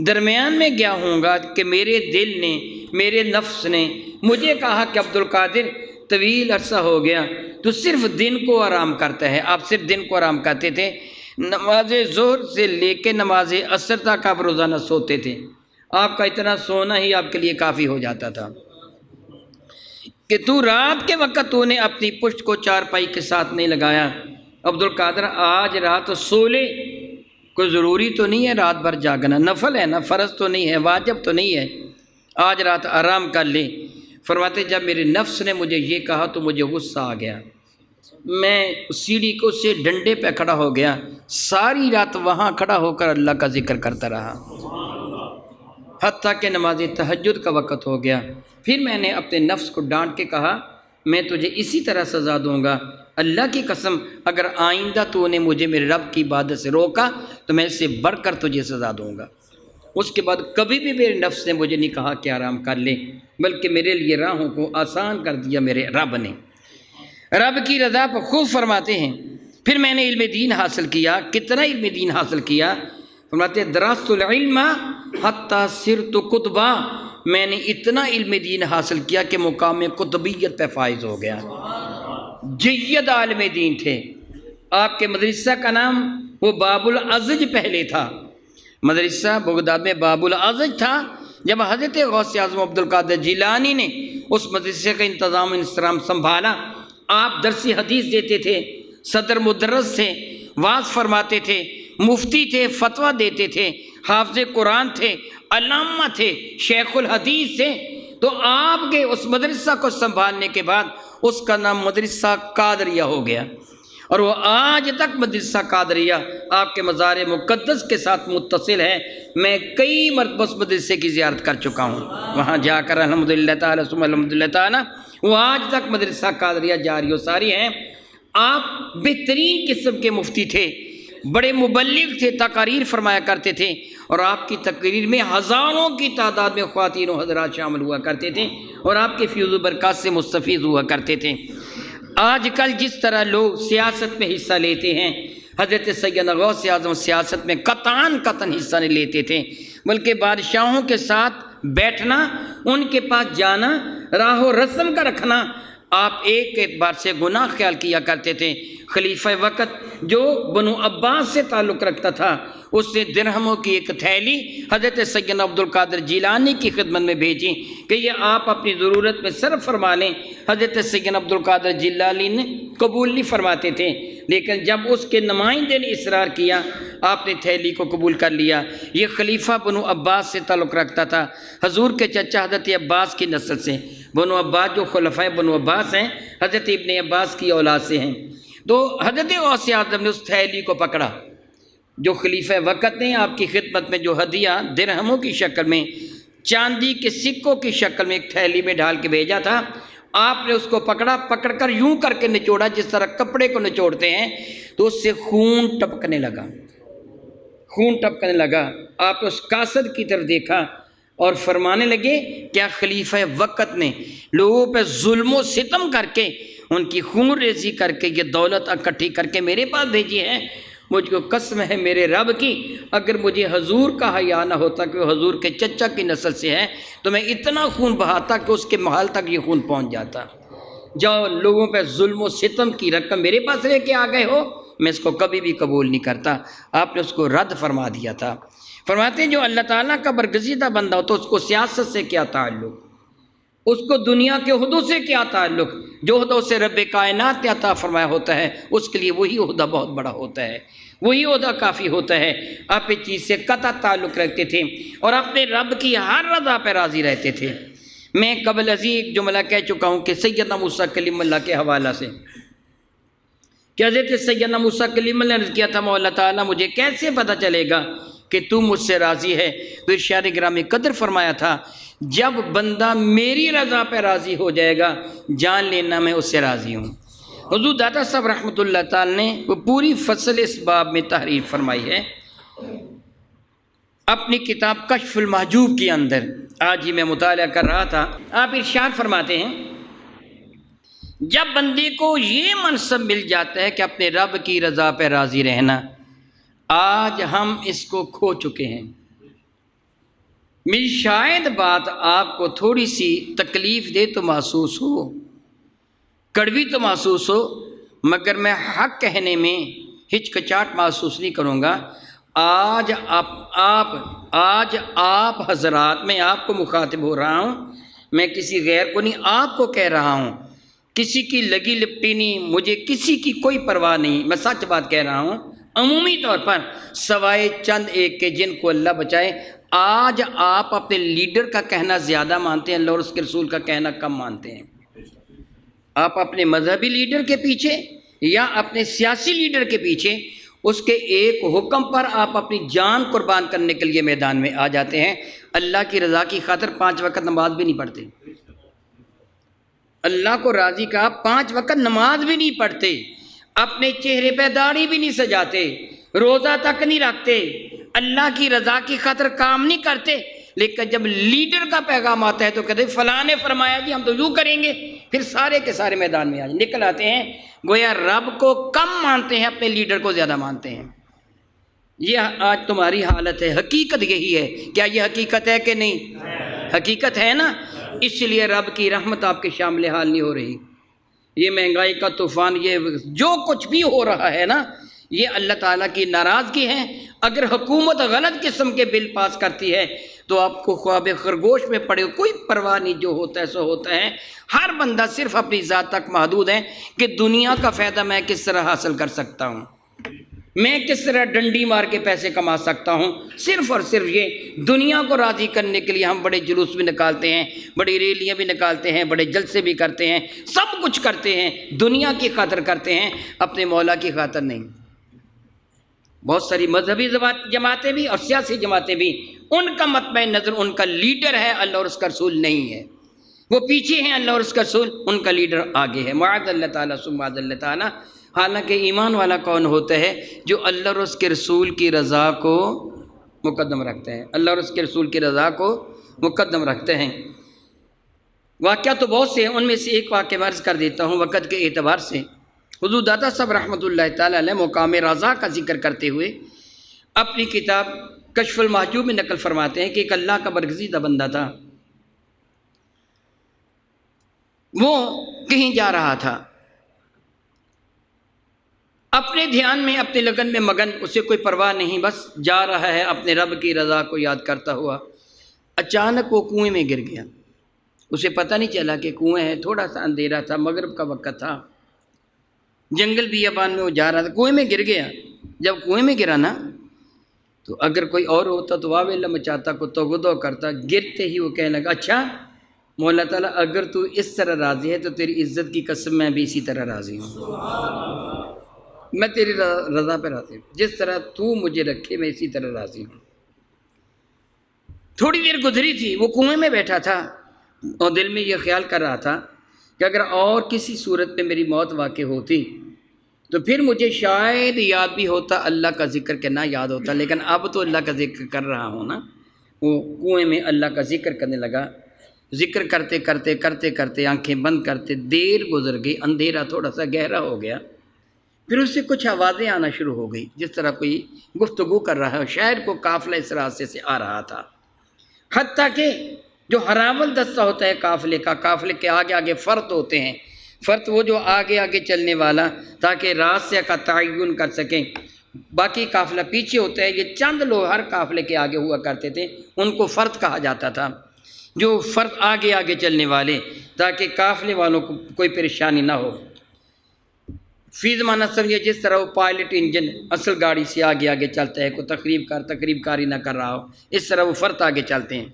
درمیان میں گیا ہوں گا کہ میرے دل نے، میرے نفس نے مجھے کہا کہ عبد القادر طویل عرصہ ہو گیا تو صرف دن کو آرام کرتا ہے۔ آپ صرف دن کو آرام کرتے تھے، نماز ظہر سے لے کے نماز عصر تک آپ روزانہ سوتے تھے، آپ کا اتنا سونا ہی آپ کے لیے کافی ہو جاتا تھا کہ تو رات کے وقت تو نے اپنی پشت کو چارپائی کے ساتھ نہیں لگایا۔ عبد القادر آج رات سو لے، کوئی ضروری تو نہیں ہے رات بھر جاگنا، نفل ہے نا، فرض تو نہیں ہے، واجب تو نہیں ہے، آج رات آرام کر لے۔ فرماتے جب میرے نفس نے مجھے یہ کہا تو مجھے غصہ آ گیا، میں سیڑھی کو سے ڈنڈے پہ کھڑا ہو گیا، ساری رات وہاں کھڑا ہو کر اللہ کا ذکر کرتا رہا حتیٰ کہ نماز تہجد کا وقت ہو گیا۔ پھر میں نے اپنے نفس کو ڈانٹ کے کہا میں تجھے اسی طرح سزا دوں گا، اللہ کی قسم اگر آئندہ تو نے مجھے میرے رب کی عبادت سے روکا تو میں اس سے بڑھ کر تجھے سزا دوں گا۔ اس کے بعد کبھی بھی میرے نفس نے مجھے نہیں کہا کہ آرام کر لے، بلکہ میرے لیے راہوں کو آسان کر دیا میرے رب نے۔ رب کی رضا پر خوب فرماتے ہیں پھر میں نے علم دین حاصل کیا۔ کتنا علم دین حاصل کیا؟ فرماتے ہیں درست العلم حتی صرت قطبا، میں نے اتنا علم دین حاصل کیا کہ مقام قطبیت پہ فائز ہو گیا۔ جید عالم دین تھے۔ آپ کے مدرسہ کا نام وہ باب العزج پہلے تھا، مدرسہ بغداد میں باب العزج تھا۔ جب حضرت غوث اعظم عبد القادر جیلانی نے اس مدرسے کا انتظام و انصرام سنبھالا، آپ درس حدیث دیتے تھے، صدر مدرس تھے، وعظ فرماتے تھے، مفتی تھے، فتویٰ دیتے تھے، حافظ قرآن تھے، علامہ تھے، شیخ الحدیث تھے۔ تو آپ کے اس مدرسہ کو سنبھالنے کے بعد اس کا نام مدرسہ قادریہ ہو گیا، اور وہ آج تک مدرسہ قادریہ آپ کے مزار مقدس کے ساتھ متصل ہے۔ میں کئی مرتبہ اس مدرسے کی زیارت کر چکا ہوں، وہاں جا کر الحمدللہ تعالیٰ ثم الحمدللہ تعالیٰ، وہ آج تک مدرسہ قادریہ جاری و ساری ہیں۔ آپ بہترین قسم کے مفتی تھے، بڑے مبلغ تھے، تقاریر فرمایا کرتے تھے، اور آپ کی تقریر میں ہزاروں کی تعداد میں خواتین و حضرات شامل ہوا کرتے تھے اور آپ کے فیض و برکات سے مستفیض ہوا کرتے تھے۔ آج کل جس طرح لوگ سیاست میں حصہ لیتے ہیں، حضرت سیدنا غوث اعظم سیاست میں قطعاً حصہ نہیں لیتے تھے، بلکہ بادشاہوں کے ساتھ بیٹھنا، ان کے پاس جانا، راہ و رسم کا رکھنا، آپ ایک اعتبار سے گناہ خیال کیا کرتے تھے۔ خلیفہ وقت جو بنو عباس سے تعلق رکھتا تھا، اس نے درہموں کی ایک تھیلی حضرت سیدنا عبد القادر جیلانی کی خدمت میں بھیجی کہ یہ آپ اپنی ضرورت میں صرف فرما لیں۔ حضرت سیدنا عبد القادر جیلانی نے قبول نہیں فرماتے تھے، لیکن جب اس کے نمائندے نے اصرار کیا، آپ نے تھیلی کو قبول کر لیا۔ یہ خلیفہ بنو عباس سے تعلق رکھتا تھا، حضور کے چچا حضرت عباس کی نسل سے۔ بنو عباس جو خلفائے بنو عباس ہیں، حضرت ابن عباس کی اولاد سے ہیں۔ تو حضرت غوث اعظم نے اس تھیلی کو پکڑا جو خلیفہ وقت نے آپ کی خدمت میں جو ہدیہ درہموں کی شکل میں، چاندی کے سکوں کی شکل میں ایک تھیلی میں ڈال کے بھیجا تھا۔ آپ نے اس کو پکڑا، پکڑ کر یوں کر کے نچوڑا جس طرح کپڑے کو نچوڑتے ہیں، تو اس سے خون ٹپکنے لگا، خون ٹپکنے لگا۔ آپ نے اس قاصد کی طرف دیکھا اور فرمانے لگے، کیا خلیفہ وقت نے لوگوں پہ ظلم و ستم کر کے، ان کی خون ریزی کر کے، یہ دولت اکٹھی کر کے میرے پاس بھیجی ہے؟ مجھ کو قسم ہے میرے رب کی، اگر مجھے حضور کا حیا نہ ہوتا کہ وہ حضور کے چچا کی نسل سے ہے، تو میں اتنا خون بہاتا کہ اس کے محل تک یہ خون پہنچ جاتا۔ جو لوگوں پہ ظلم و ستم کی رقم میرے پاس لے کے آ گئے ہو، میں اس کو کبھی بھی قبول نہیں کرتا۔ آپ نے اس کو رد فرما دیا تھا۔ فرماتے ہیں جو اللہ تعالیٰ کا برگزیدہ بندہ ہوتا ہے، اس کو سیاست سے کیا تعلق، اس کو دنیا کے عہدوں سے کیا تعلق؟ جو عہدہ اسے رب کائنات نے عطا فرمایا ہوتا ہے، اس کے لیے وہی عہدہ بہت بڑا ہوتا ہے، وہی عہدہ کافی ہوتا ہے۔ آپ اس چیز سے قطع تعلق رکھتے تھے اور اپنے رب کی ہر رضا پہ راضی رہتے تھے۔ میں قبل ازیں ایک جملہ کہہ چکا ہوں کہ سیدنا موسیٰ کلیم اللہ کے حوالہ سے کہ حضرت سیدنا موسیٰ کلیم اللہ نے عرض کیا تھا، مولا تعالیٰ مجھے کیسے پتہ چلے گا کہ تو مجھ سے راضی ہے؟ تو ارشاد گرامی قدر فرمایا تھا، جب بندہ میری رضا پہ راضی ہو جائے گا، جان لینا میں اس سے راضی ہوں۔ حضور داتا صاحب رحمۃ اللہ تعالی نے وہ پوری فصل اس باب میں تحریر فرمائی ہے اپنی کتاب کشف المحجوب کے اندر۔ آج ہی میں مطالعہ کر رہا تھا، آپ ارشاد فرماتے ہیں، جب بندے کو یہ منصب مل جاتا ہے کہ اپنے رب کی رضا پہ راضی رہنا، آج ہم اس کو کھو چکے ہیں۔ میری شاید بات آپ کو تھوڑی سی تکلیف دے تو محسوس ہو، کڑوی تو محسوس ہو، مگر میں حق کہنے میں ہچکچاہٹ محسوس نہیں کروں گا۔ آج آپ حضرات، میں آپ کو مخاطب ہو رہا ہوں، میں کسی غیر کو نہیں، آپ کو کہہ رہا ہوں۔ کسی کی لگی لپٹی نہیں، مجھے کسی کی کوئی پرواہ نہیں، میں سچ بات کہہ رہا ہوں۔ عمومی طور پر سوائے چند ایک کے جن کو اللہ بچائے، آج آپ اپنے لیڈر کا کہنا زیادہ مانتے ہیں، اللہ اور اس کے رسول کا کہنا کم مانتے ہیں۔ آپ اپنے مذہبی لیڈر کے پیچھے یا اپنے سیاسی لیڈر کے پیچھے، اس کے ایک حکم پر آپ اپنی جان قربان کرنے کے لیے میدان میں آ جاتے ہیں۔ اللہ کی رضا کی خاطر 5 وقت نماز بھی نہیں پڑھتے، اللہ کو راضی کا 5 وقت نماز بھی نہیں پڑھتے، اپنے چہرے پہ داڑھی بھی نہیں سجاتے، روزہ تک نہیں رکھتے، اللہ کی رضا کی خاطر کام نہیں کرتے، لیکن جب لیڈر کا پیغام آتا ہے تو کہتے ہیں فلاں نے فرمایا جی ہم تو یوں کریں گے، پھر سارے کے سارے میدان میں نکل آتے ہیں، گویا رب کو کم مانتے ہیں، اپنے لیڈر کو زیادہ مانتے ہیں۔ یہ آج تمہاری حالت ہے، حقیقت یہی ہے۔ کیا یہ حقیقت ہے کہ نہیں؟ حقیقت ہے نا؟ اس لیے رب کی رحمت آپ کے شامل حال نہیں ہو رہی۔ یہ مہنگائی کا طوفان، یہ جو کچھ بھی ہو رہا ہے نا، یہ اللہ تعالیٰ کی ناراضگی ہے۔ اگر حکومت غلط قسم کے بل پاس کرتی ہے تو آپ کو خواب خرگوش میں پڑے، کوئی پرواہ نہیں، جو ہوتا ہے سو ہوتا ہے۔ ہر بندہ صرف اپنی ذات تک محدود ہے کہ دنیا کا فائدہ میں کس طرح حاصل کر سکتا ہوں، میں کس طرح ڈنڈی مار کے پیسے کما سکتا ہوں۔ صرف اور صرف یہ دنیا کو راضی کرنے کے لیے ہم بڑے جلوس بھی نکالتے ہیں، بڑی ریلیاں بھی نکالتے ہیں، بڑے جلسے بھی کرتے ہیں، سب کچھ کرتے ہیں، دنیا کی خاطر کرتے ہیں، اپنے مولا کی خاطر نہیں۔ بہت ساری مذہبی جماعتیں بھی اور سیاسی جماعتیں بھی، ان کا مطمئن نظر ان کا لیڈر ہے، اللہ اور اس کا رسول نہیں ہے۔ وہ پیچھے ہیں، اللہ اور اس کا رسول، ان کا لیڈر آگے ہے۔ معاذ اللہ تعالیٰ ثم معاذ اللہ تعالیٰ۔ حالانکہ ایمان والا کون ہوتا ہے؟ جو اللہ اور اس کے رسول کی رضا کو مقدم رکھتے ہیں، اللہ اور اس کے رسول کی رضا کو مقدم رکھتے ہیں۔ واقعہ تو بہت سے ہیں، ان میں سے ایک واقعہ میں عرض کر دیتا ہوں وقت کے اعتبار سے۔ حضور داتا صاحب رحمۃ اللہ تعالیٰ علیہ مقام رضا کا ذکر کرتے ہوئے اپنی کتاب کشف المحجوب میں نقل فرماتے ہیں کہ ایک اللہ کا برگزیدہ بندہ تھا، وہ کہیں جا رہا تھا، اپنے دھیان میں اپنے لگن میں مگن، اسے کوئی پرواہ نہیں، بس جا رہا ہے اپنے رب کی رضا کو یاد کرتا ہوا۔ اچانک وہ کنویں میں گر گیا، اسے پتہ نہیں چلا کہ کنویں ہے، تھوڑا سا اندھیرا تھا، مغرب کا وقت تھا، جنگل بیابان میں وہ جا رہا تھا، کنویں میں گر گیا۔ جب کنویں میں گرا نا تو اگر کوئی اور ہوتا تو واہ ویلا مچاتا، کتو گدو کرتا، گرتے ہی وہ کہنے لگا اچھا مولا تعالیٰ اگر تو اس طرح راضی ہے تو تیری عزت کی قسم میں بھی اسی طرح راضی ہوں، میں تیری رضا پہ راضی ہوں، جس طرح تو مجھے رکھے میں اسی طرح راضی ہوں۔ تھوڑی دیر گزری تھی، وہ کنویں میں بیٹھا تھا اور دل میں یہ خیال کر رہا تھا کہ اگر اور کسی صورت پہ میری موت واقع ہوتی تو پھر مجھے شاید یاد بھی ہوتا، اللہ کا ذکر کرنا یاد ہوتا، لیکن اب تو اللہ کا ذکر کر رہا ہوں نا۔ وہ کنویں میں اللہ کا ذکر کرنے لگا، ذکر کرتے کرتے کرتے کرتے آنکھیں بند کرتے دیر گزر گئی، اندھیرا تھوڑا سا گہرا ہو گیا، پھر اس سے کچھ آوازیں آنا شروع ہو گئی، جس طرح کوئی گفتگو کر رہا ہے، شاعر کو قافلہ اس راستے سے آ رہا تھا، حتیٰ کہ جو ہراول دستہ ہوتا ہے قافلے کا، قافلے کے آگے آگے فرد ہوتے ہیں، فرد وہ جو آگے آگے چلنے والا تاکہ راستے کا تعین کر سکیں، باقی قافلہ پیچھے ہوتا ہے، یہ چند لوگ ہر قافلے کے آگے ہوا کرتے تھے، ان کو فرد کہا جاتا تھا، جو فرد آگے آگے چلنے والے تاکہ قافلے والوں کو کوئی پریشانی نہ ہو۔ فی زمانہ سمجھے جس طرح وہ پائلٹ انجن اصل گاڑی سے آگے آگے چلتا ہے، کوئی تقریب کاری نہ کر رہا ہو، اس طرح وہ فرد آگے چلتے ہیں۔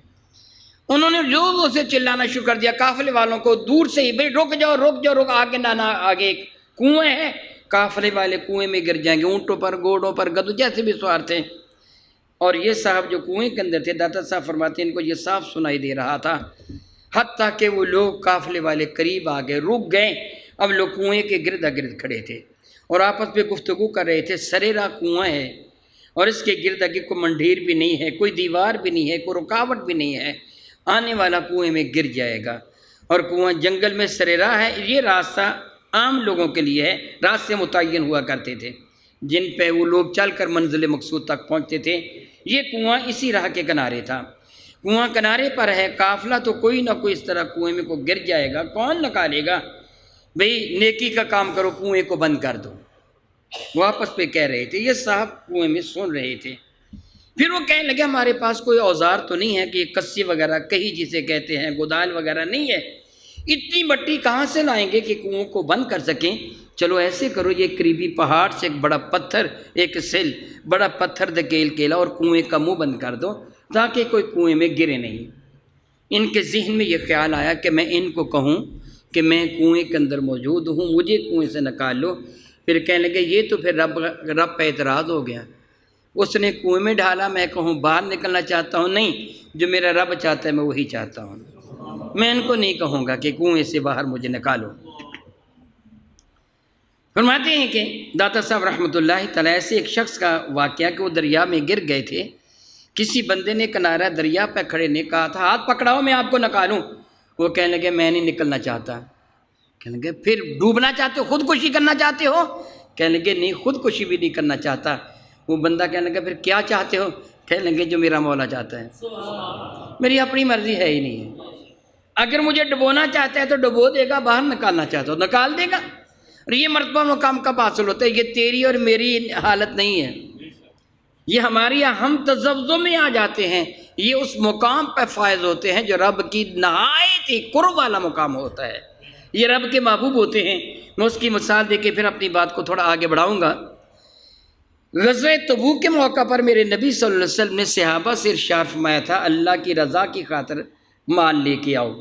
انہوں نے جو سے چلانا شروع کر دیا قافلے والوں کو، دور سے ہی، بھئی رک جاؤ رک جاؤ رک، آگے نہ آگے ایک کنویں ہے، قافلے والے کنویں میں گر جائیں گے، اونٹوں پر گھوڑوں پر گدھوں جیسے بھی سوار تھے۔ اور یہ صاحب جو کنویں کے اندر تھے، داتا صاحب فرماتے ہیں ان کو یہ صاف سنائی دے رہا تھا، حتیٰ کہ وہ لوگ قافلے والے قریب آ گئے، رک گئے، اب لوگ کنویں کے گرد گرد کھڑے تھے اور آپس میں گفتگو کر رہے تھے، سریرا کنواں ہے اور اس کے گرد گرد کوئی منڈھیر بھی نہیں ہے، کوئی دیوار بھی نہیں ہے، کوئی رکاوٹ بھی نہیں ہے، آنے والا کنویں میں گر جائے گا، اور کنواں جنگل میں سریرا ہے، یہ راستہ عام لوگوں کے لیے ہے، راستے متعین ہوا کرتے تھے جن پہ وہ لوگ چل کر منزل مقصود تک پہنچتے تھے، یہ کنواں اسی راہ کے کنارے تھا، کنواں کنارے پر ہے، قافلہ تو کوئی نہ کوئی اس طرح کنویں میں کو گر جائے گا، کون نکالے گا؟ بھئی نیکی کا کام کرو، کنویں کو بند کر دو، وہ آپس پہ کہہ رہے تھے، یہ صاحب کنویں میں سن رہے تھے۔ پھر وہ کہنے لگے ہمارے پاس کوئی اوزار تو نہیں ہے کہ کسی وغیرہ کہی جسے کہتے ہیں، گودال وغیرہ نہیں ہے، اتنی مٹی کہاں سے لائیں گے کہ کنویں کو بند کر سکیں؟ چلو ایسے کرو، یہ قریبی پہاڑ سے ایک بڑا پتھر، ایک سل بڑا پتھر دھکیل کے لا اور کنویں کا منہ بند کر دو تاکہ کوئی کنویں میں گرے نہیں۔ ان کے ذہن میں یہ خیال آیا کہ میں ان کو کہوں کہ میں کنویں کے اندر موجود ہوں، مجھے کنویں سے نکال لو۔ پھر کہنے لگے یہ تو پھر رب پہ اعتراض ہو گیا، اس نے کنویں میں ڈالا، میں کہوں باہر نکلنا چاہتا ہوں، نہیں، جو میرا رب چاہتا ہے میں وہی چاہتا ہوں، میں ان کو نہیں کہوں گا کہ کنویں سے باہر مجھے نکالو۔ فرماتے ہیں کہ داتا صاحب رحمۃ اللہ تعالیٰ ایسے ایک شخص کا واقعہ کہ وہ دریا میں گر گئے تھے، کسی بندے نے کنارہ دریا پہ کھڑے نے کہا تھا ہاتھ پکڑاؤ میں آپ کو نکالوں، وہ کہنے لگے میں نہیں نکلنا چاہتا۔ کہنے لگے پھر ڈوبنا چاہتے ہو، خودکشی کرنا چاہتے ہو؟ کہنے لگے نہیں، خودکشی بھی نہیں کرنا چاہتا۔ وہ بندہ کہنے لگا پھر کیا چاہتے ہو؟ کہنے لگے جو میرا مولا چاہتا ہے، میری اپنی مرضی ہے ہی نہیں ہے، اگر مجھے ڈبونا چاہتا ہے تو ڈبو دے گا، باہر نکالنا چاہتا ہو نکال دے گا، اور یہ مرتبہ مقام کب حاصل ہوتا ہے؟ یہ تیری اور میری حالت نہیں ہے، یہ ہماری، ہم تذبذب میں آ جاتے ہیں، یہ اس مقام پہ فائز ہوتے ہیں جو رب کی نہایت ہی قرب والا مقام ہوتا ہے، یہ رب کے محبوب ہوتے ہیں۔ میں اس کی مثال دے کے پھر اپنی بات کو تھوڑا آگے بڑھاؤں گا۔ غزوہ تبوک کے موقع پر میرے نبی صلی اللہ علیہ وسلم نے صحابہ سے ارشاد فرمایا تھا اللہ کی رضا کی خاطر مال لے کے آؤ۔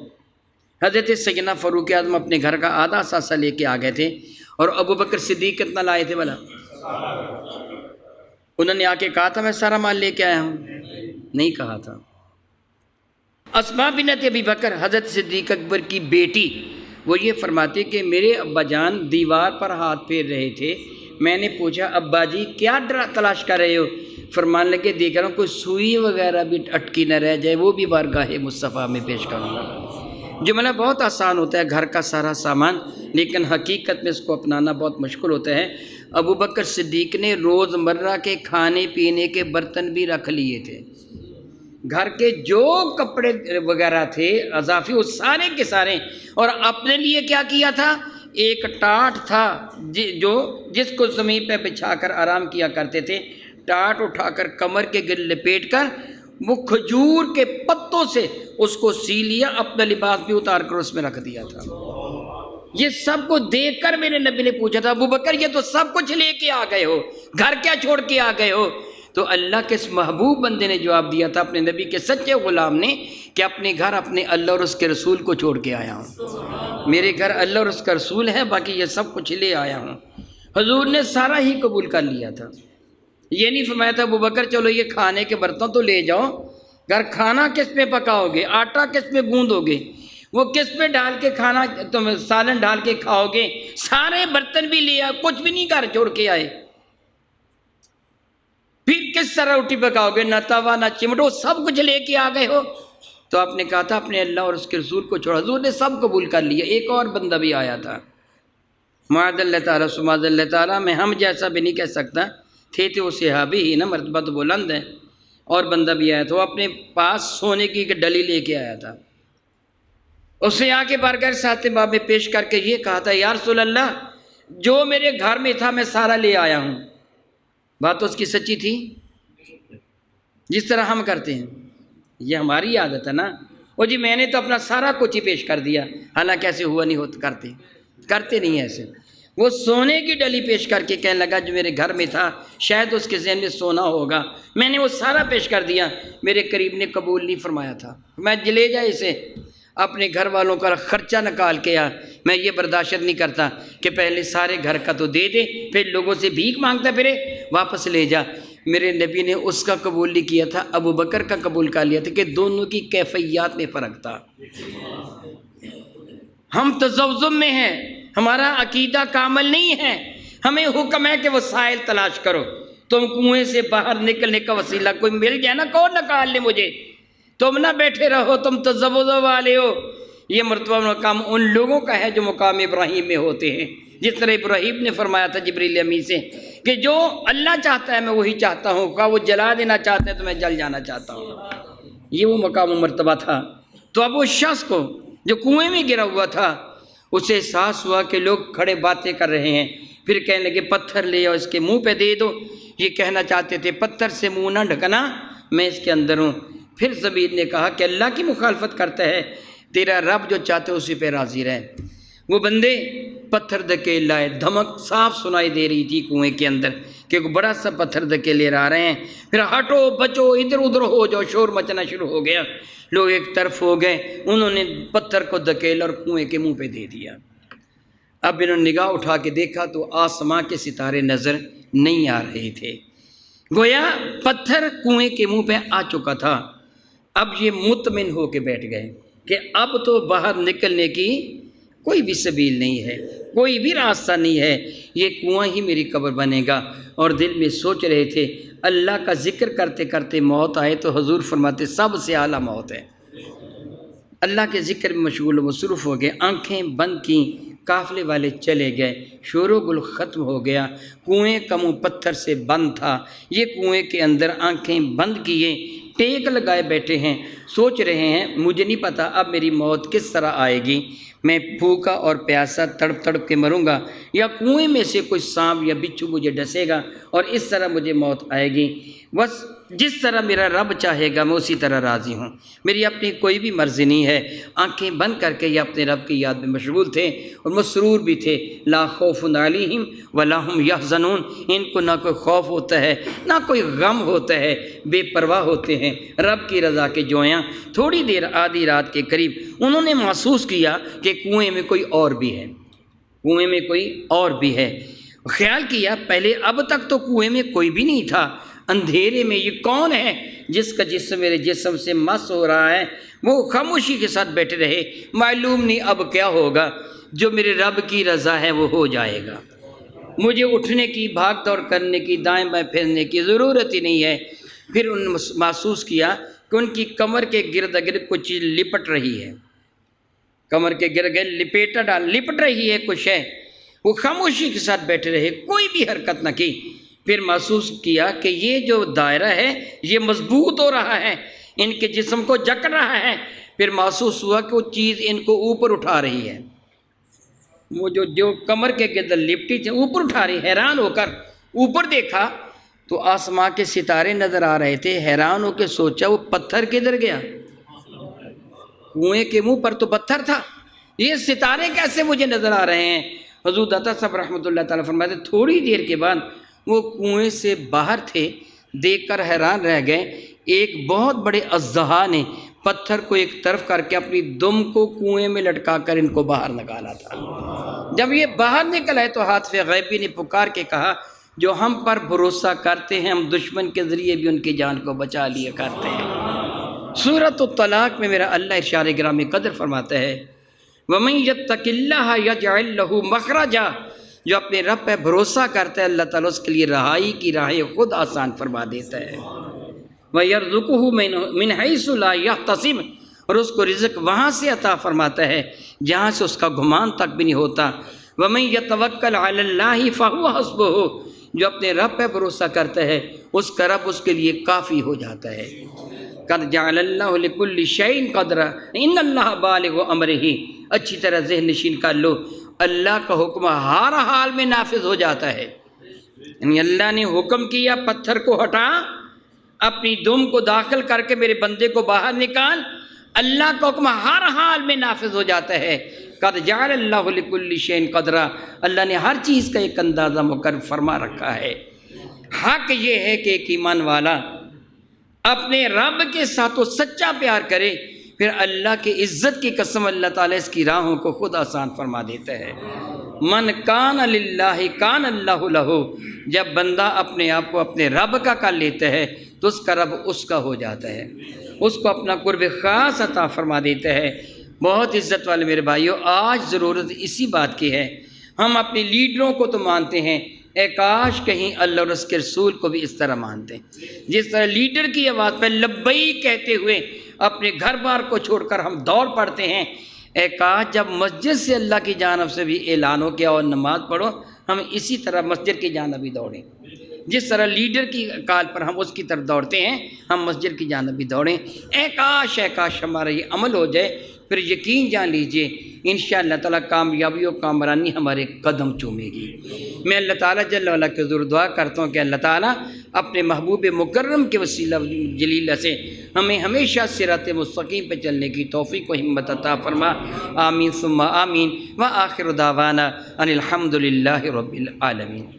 حضرت سیدنا فاروق اعظم اپنے گھر کا آدھا ساسا لے کے آ گئے تھے، اور ابو بکر صدیق کتنا لائے تھے بھلا؟ انہوں نے آ کے کہا تھا میں سارا مال لے کے آیا ہوں؟ نہیں کہا تھا۔ اسماء بنت ابی بکر حضرت صدیق اکبر کی بیٹی، وہ یہ فرماتی کہ میرے ابا جان دیوار پر ہاتھ پھیر رہے تھے، میں نے پوچھا ابا جی کیا تلاش کر رہے ہو؟ فرمان لگے دیکھ رہا ہوں کوئی سوئی وغیرہ بھی اٹکی نہ رہ جائے، وہ بھی بارگاہ مصطفیٰ میں پیش کروں گا۔ جملہ بہت آسان ہوتا ہے، گھر کا سارا سامان، لیکن حقیقت میں اس کو اپنانا بہت مشکل ہوتا ہے۔ ابو بکر صدیق نے روز مرہ کے کھانے پینے کے برتن بھی رکھ لیے تھے، گھر کے جو کپڑے وغیرہ تھے اضافی وہ سارے کے سارے، اور اپنے لیے کیا کیا تھا، ایک ٹاٹ تھا جو جس کو زمین پہ بچھا کر آرام کیا کرتے تھے، ٹاٹ اٹھا کر کمر کے گر لپیٹ کر وہ کھجور کے پتوں سے اس کو سی لیا، اپنا لباس بھی اتار کر اس میں رکھ دیا تھا۔ یہ سب کو دیکھ کر میرے نبی نے پوچھا تھا، ابو بکر یہ تو سب کچھ لے کے آ گئے ہو، گھر کیا چھوڑ کے آ گئے ہو؟ تو اللہ کے اس محبوب بندے نے جواب دیا تھا اپنے نبی کے سچے غلام نے کہ اپنے گھر اپنے اللہ اور اس کے رسول کو چھوڑ کے آیا ہوں، میرے گھر اللہ اور اس کا رسول ہے، باقی یہ سب کچھ لے آیا ہوں۔ حضور نے سارا ہی قبول کر لیا تھا، یہ نہیں فرمایا تھا ابو بکر چلو یہ کھانے کے برتن تو لے جاؤ، گھر کھانا کس پہ پکاؤ گے، آٹا کس پہ گوندو گے، وہ کس پہ ڈال کے کھانا تم سالن ڈال کے کھاؤ گے، سارے برتن بھی لے آئے، کچھ بھی نہیں گھر چھوڑ کے آئے، پھر کس طرح روٹی پکاؤ گے، نہ توا نہ چمٹو، سب کچھ لے کے آ گئے ہو۔ تو آپ نے کہا تھا اپنے اللہ اور اس کے رسول کو چھوڑا، حضور نے سب قبول کر لیا۔ ایک اور بندہ بھی آیا تھا، معاذ اللہ تعالیٰ سماذ اللہ تعالیٰ، میں ہم جیسا بھی نہیں کہہ سکتا، تھے وہ صحابی ہی نا، مرتبہ تو بلند ہے۔ اور بندہ بھی آیا تھا، وہ اپنے پاس سونے کی ایک ڈلی لے کے آیا تھا، اس نے آ کے بارگاہ ساتھ باب میں پیش کر کے یہ کہا تھا یا رسول اللہ جو میرے گھر میں تھا میں سارا لے آیا ہوں۔ بات تو اس کی سچی تھی، جس طرح ہم کرتے ہیں، یہ ہماری عادت ہے نا، وہ جی میں نے تو اپنا سارا کچھ ہی پیش کر دیا، حالانکہ ایسے ہوا نہیں ہوتا، کرتے نہیں ایسے۔ وہ سونے کی ڈلی پیش کر کے کہنے لگا جو میرے گھر میں تھا، شاید اس کے ذہن میں سونا ہوگا، میں نے وہ سارا پیش کر دیا، میرے قریب نے قبول نہیں فرمایا تھا، میں لے جائے اسے، اپنے گھر والوں کا خرچہ نکال کے آ، میں یہ برداشت نہیں کرتا کہ پہلے سارے گھر کا تو دے دے پھر لوگوں سے بھیک مانگتا پھرے، واپس لے جا۔ میرے نبی نے اس کا قبول نہیں کیا تھا، ابو بکر کا قبول کر لیا تھا، کہ دونوں کی کیفیات میں فرق تھا۔ ہم تذبذب میں ہیں، ہمارا عقیدہ کامل نہیں ہے، ہمیں حکم ہے کہ وسائل تلاش کرو، تم کنویں سے باہر نکلنے کا وسیلہ کوئی مل جائے نا، کون نکال لے مجھے، تم نہ بیٹھے رہو، تم تذبذب والے ہو۔ یہ مرتبہ مقام ان لوگوں کا ہے جو مقام ابراہیم میں ہوتے ہیں، جس طرح ابراہیم نے فرمایا تھا جبریل امین سے کہ جو اللہ چاہتا ہے میں وہی چاہتا ہوں، خواہ وہ جلا دینا چاہتا ہے تو میں جل جانا چاہتا ہوں، یہ وہ مقام و مرتبہ تھا۔ تو اب اس شخص کو جو کنویں میں گرا ہوا تھا، اسے احساس ہوا کہ لوگ کھڑے باتیں کر رہے ہیں، پھر کہنے لگے پتھر لے اور اس کے منہ پہ دے دو، یہ کہنا چاہتے تھے پتھر سے منہ نہ ڈھکنا، میں اس کے اندر ہوں۔ پھر زبیر نے کہا کہ اللہ کی مخالفت کرتا ہے، تیرا رب جو چاہتے اسی پہ راضی رہے۔ وہ بندے پتھر دھکیل لائے، دھمک صاف سنائی دے رہی تھی کنویں کے اندر کہ بڑا سا پتھر دھکیلے آ رہے ہیں، پھر ہٹو بچو ادھر ادھر ہو جاؤ، شور مچنا شروع ہو گیا، لوگ ایک طرف ہو گئے، انہوں نے پتھر کو دھکیل اور کنویں کے منہ پہ دے دیا۔ اب انہوں نے نگاہ اٹھا کے دیکھا تو آسماں کے ستارے نظر نہیں آ رہے تھے، گویا پتھر کنویں کے منہ پہ آ چکا تھا۔ اب یہ مطمئن ہو کے بیٹھ گئے کہ اب تو باہر نکلنے کی کوئی بھی سبیل نہیں ہے، کوئی بھی راستہ نہیں ہے، یہ کنواں ہی میری قبر بنے گا۔ اور دل میں سوچ رہے تھے اللہ کا ذکر کرتے کرتے موت آئے تو حضور فرماتے سب سے اعلیٰ موت ہے۔ اللہ کے ذکر میں مشغول و مصروف ہو گئے، آنکھیں بند کیں، قافلے والے چلے گئے، شور و گل ختم ہو گیا، کنویں کا منہ پتھر سے بند تھا، یہ کنویں کے اندر آنکھیں بند کیے ٹیک لگائے بیٹھے ہیں، سوچ رہے ہیں مجھے نہیں پتا اب میری موت کس طرح آئے گی، میں بھوکا اور پیاسا تڑپ تڑپ کے مروں گا یا کنویں میں سے کوئی سانپ یا بچھو مجھے ڈسے گا اور اس طرح مجھے موت آئے گی۔ بس جس طرح میرا رب چاہے گا میں اسی طرح راضی ہوں، میری اپنی کوئی بھی مرضی نہیں ہے۔ آنکھیں بند کر کے یہ اپنے رب کی یاد میں مشغول تھے اور مسرور بھی تھے۔ لا خوف علیہم ولا هم یحزنون، ان کو نہ کوئی خوف ہوتا ہے نہ کوئی غم ہوتا ہے، بے پرواہ ہوتے ہیں رب کی رضا کے جویاں۔ تھوڑی دیر آدھی رات کے قریب انہوں نے محسوس کیا کہ کنویں میں کوئی اور بھی ہے، کنویں میں کوئی اور بھی ہے۔ خیال کیا پہلے اب تک تو کنویں میں کوئی بھی نہیں تھا، اندھیرے میں یہ کون ہے جس کا جسم میرے جسم سے مس ہو رہا ہے؟ وہ خاموشی کے ساتھ بیٹھے رہے، معلوم نہیں اب کیا ہوگا، جو میرے رب کی رضا ہے وہ ہو جائے گا، مجھے اٹھنے کی بھاگ دوڑ کرنے کی دائیں بائیں پھیرنے کی ضرورت ہی نہیں ہے۔ پھر انہوں نے محسوس کیا کہ ان کی کمر کے گرد گرد کچھ چیز لپٹ رہی ہے، کمر کے گرد گرد لپٹ رہی ہے کچھ ہے۔ وہ خاموشی کے ساتھ بیٹھے رہے، کوئی بھی حرکت نہ کی۔ پھر محسوس کیا کہ یہ جو دائرہ ہے یہ مضبوط ہو رہا ہے، ان کے جسم کو جکڑ رہا ہے۔ پھر محسوس ہوا کہ وہ چیز ان کو اوپر اٹھا رہی ہے، وہ جو کمر کے گدر لپٹی تھی اوپر اٹھا رہی۔ حیران ہو کر اوپر دیکھا تو آسمان کے ستارے نظر آ رہے تھے۔ حیران ہو کے سوچا وہ پتھر کدھر گیا؟ کنویں کے منہ پر تو پتھر تھا، یہ ستارے کیسے مجھے نظر آ رہے ہیں؟ حضور داتا صاحب رحمۃ اللہ تعالیٰ فرماتے تھوڑی دیر کے بعد وہ کنویں سے باہر تھے، دیکھ کر حیران رہ گئے۔ ایک بہت بڑے اژدہا نے پتھر کو ایک طرف کر کے اپنی دم کو کنویں میں لٹکا کر ان کو باہر نکالا تھا۔ جب یہ باہر نکل آئے تو ہاتف غیبی نے پکار کے کہا جو ہم پر بھروسہ کرتے ہیں ہم دشمن کے ذریعے بھی ان کی جان کو بچا لیا کرتے ہیں۔ سورۃ الطلاق میں میرا اللہ ارشاد گرامی قدر فرماتا ہے وَمَن يَتَّقِ اللَّهَ يَجْعَل لَّهُ مَخْرَجًا، جو اپنے رب پہ بھروسہ کرتا ہے اللہ تعالیٰ اس کے لیے رہائی کی راہیں خود آسان فرما دیتا ہے۔ وَيَرْزُقُهُ مِنْ حَيْثُ لَا يَحْتَسِبُ، اور اس کو رزق وہاں سے عطا فرماتا ہے جہاں سے اس کا گمان تک بھی نہیں ہوتا۔ وَمَن يَتَوَكَّلْ عَلَى اللَّهِ فَهُوَ حَسْبُهُ، جو اپنے رب پہ بھروسہ کرتا ہے اس کا رب اس کے لیے کافی ہو جاتا ہے۔ قَدْ جَعَلَ اللَّهُ لِكُلِّ شَيْءٍ قَدْرًا إِنَّ اللَّهَ بَالِغُ أَمْرِهِ، اچھی طرح ذہن نشین کر لو اللہ کا حکم ہر حال میں نافذ ہو جاتا ہے۔ یعنی اللہ نے حکم کیا پتھر کو ہٹا، اپنی دم کو داخل کر کے میرے بندے کو باہر نکال، اللہ کا حکم ہر حال میں نافذ ہو جاتا ہے۔ قد جعل اللہ لکل شیء قدرا، اللہ نے ہر چیز کا ایک اندازہ مقرر فرما رکھا ہے۔ حق یہ ہے کہ ایک ایمان والا اپنے رب کے ساتھ وہ سچا پیار کرے، پھر اللہ کی عزت کی قسم اللہ تعالیٰ اس کی راہوں کو خود آسان فرما دیتا ہے۔ من کان للہ کان اللہ لہ، جب بندہ اپنے آپ کو اپنے رب کا کر لیتا ہے تو اس کا رب اس کا ہو جاتا ہے، اس کو اپنا قرب خاص عطا فرما دیتا ہے۔ بہت عزت والے میرے بھائیوں، آج ضرورت اسی بات کی ہے۔ ہم اپنے لیڈروں کو تو مانتے ہیں، اے کاش کہیں اللہ اور اس کے رسول کو بھی اس طرح مانتے ہیں جس طرح لیڈر کی آواز پہ لبیک کہتے ہوئے اپنے گھر بار کو چھوڑ کر ہم دوڑ پڑتے ہیں۔ اے کاش جب مسجد سے اللہ کی جانب سے بھی اعلان ہو کیا اور نماز پڑھو ہم اسی طرح مسجد کی جانب بھی دوڑیں، جس طرح لیڈر کی کال پر ہم اس کی طرف دوڑتے ہیں ہم مسجد کی جانب بھی دوڑیں۔ اے کاش ہمارا یہ عمل ہو جائے، پھر یقین جان لیجئے انشاءاللہ تعالیٰ کامیابی و کامرانی ہمارے قدم چومے گی۔ میں اللہ تعالیٰ جل وعلا کے حضور دعا کرتا ہوں کہ اللہ تعالیٰ اپنے محبوب مکرم کے وسیلہ جلیلہ سے ہمیں ہمیشہ صراط مستقیم پہ چلنے کی توفیق و ہمت عطا فرما۔ آمین ثم آمین، وآخر دعوانا ان الحمد للہ رب العالمین۔